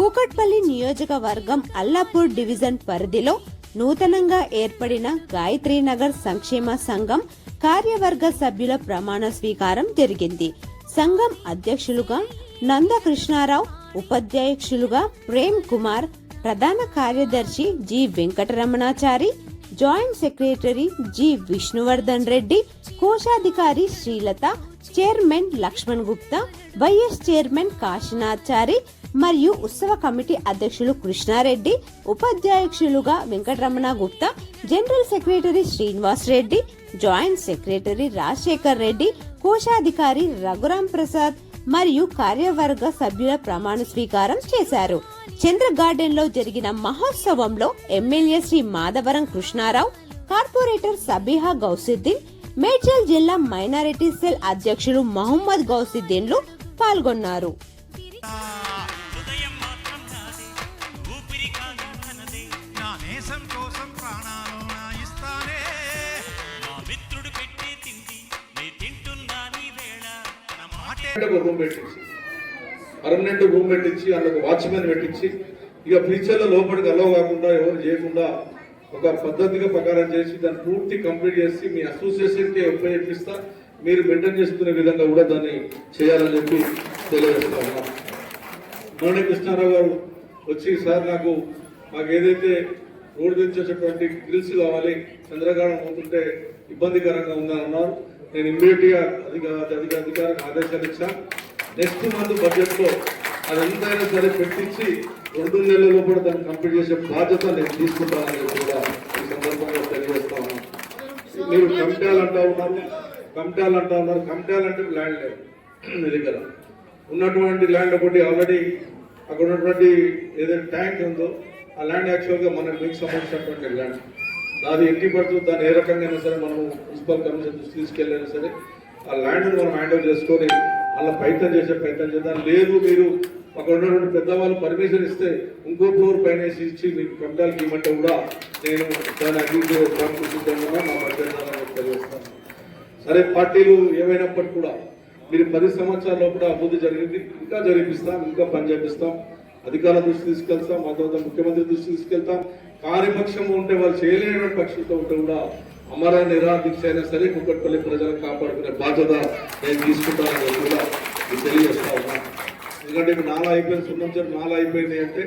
కూకట్పల్లి నియోజకవర్గం అల్లాపూర్ డివిజన్ పరిధిలో నూతనంగా ఏర్పడిన గాయత్రీనగర్ సంక్షేమ సంఘం కార్యవర్గ సభ్యుల ప్రమాణ స్వీకారం జరిగింది. సంఘం అధ్యక్షులుగా నందకృష్ణారావు, ఉపాధ్యక్షులుగా ప్రేమ్ కుమార్, ప్రధాన కార్యదర్శి G Venkataramanachari, joint secretary G Vishnuvardhan Reddy, కోశాధికారి Srilatha, chairman Lakshman Gupta, vice chairman Kashinathachari మరియు ఉత్సవ కమిటీ అధ్యక్షులు కృష్ణారెడ్డి, ఉపాధ్యక్షులుగా Venkataramana Gupta, general secretary Srinivas Reddy, joint secretary Rajasekhar Reddy, కోశాధికారి రఘురాం ప్రసాద్ మరియు కార్యవర్గ సభ్యుల ప్రమాణ స్వీకారం చేశారు. చంద్ర గార్డెన్ లో జరిగిన మహోత్సవంలో ఎమ్మెల్యే శ్రీ మాధవరం కృష్ణారావు, కార్పొరేటర్ సబీహా గౌసుద్దీన్, మేడ్చల్ జిల్లా మైనారిటీ సెల్ అధ్యక్షులు మహమ్మద్ గౌసుద్దీన్లు పాల్గొన్నారు. పర్మనెంట్ రూమ్ పెట్టించి అందులో వాచ్మెన్ పెట్టించి ఇక ఫ్యూచర్లో లోపలికి అలవ్ కాకుండా ఎవరు చేయకుండా ఒక పద్ధతిగా ప్రకారం చేసి దాన్ని పూర్తి కంప్లీట్ చేసి మీ అసోసియేషన్కి ఉపయోగిస్తా మీరు మెయింటైన్ చేసుకునే విధంగా కూడా దాన్ని చేయాలని చెప్పి తెలియజేస్తాను. మొన్న కృష్ణారావు గారు వచ్చి సార్ మాకు ఏదైతే రోడ్డు నుంచి వచ్చేటువంటి గ్రిల్స్ కావాలి, చంద్రగాఢం అవుతుంటే ఇబ్బందికరంగా ఉందని అన్నారు. నేను ఇమ్మీడియట్ గా అధికారికి ఆదేశాలు ఇచ్చాను. నెక్స్ట్ మంత్ బడ్జెట్ లో అది ఎంతైనా సరే పెట్టించి 2 నెలల లోపల దాన్ని కంప్లీట్ చేసే బాధ్యత నేను తీసుకుంటానని కూడా ఈ సందర్భంగా తెలియజేస్తా ఉన్నాను. మీరు కమిటాలు అంటా ఉన్నారు, కమిటాలు అంటే ల్యాండ్ లేదు మీ దగ్గర ఉన్నటువంటి ల్యాండ్ ఒకటి ఆల్రెడీ అక్కడ ఉన్నటువంటి ఏదైనా ట్యాంక్ ఉందో ఆ ల్యాండ్ యాక్చువల్గా మనం మీకు సంబంధించినటువంటి ల్యాండ్ అది ఎట్టి పడుతుంది. దాన్ని ఏ రకంగా సరే మనం మున్సిపల్ కమిషన్ దృష్టి తీసుకెళ్ళైనా సరే ఆ ల్యాండ్ మనం హ్యాండ్ ఓవర్ చేసుకొని అలా ప్రయత్నం చేద్దాం. లేదు మీరు అక్కడ ఉన్నటువంటి పెద్దవాళ్ళు పర్మిషన్ ఇస్తే ఇంకో ఫ్లోర్ పైన ఇచ్చి మీకు కమిటాలకి ఇవ్వమంటే కూడా నేను దాన్ని అగ్రికల్చర్ మా బడ్జెట్ తెలియజేస్తాను. సరే పార్టీలు ఏమైనప్పటికీ కూడా మీరు 10 సంవత్సరాల్లో కూడా అభివృద్ధి జరిగింది, ఇంకా జరిపిస్తాం, ఇంకా పని చేపిస్తాం. అధికారుల దృష్టి తీసుకెళ్తాం, మా తర్వాత ముఖ్యమంత్రి దృష్టి తీసుకెళ్తాం. కార్యపక్షం ఉంటే వాళ్ళు చేయలేని పక్షంతో ఉంటే కూడా అమర నిరాదీక్ష అయినా సరే కుక్కట్పల్లి ప్రజలను కాపాడుకునే బాధ్యత నేను తీసుకుంటానని కూడా తెలియజేస్తా ఉన్నా. ఎందుకంటే ఇప్పుడు 4 అయిపోయింది, 0 అయిపోయింది అంటే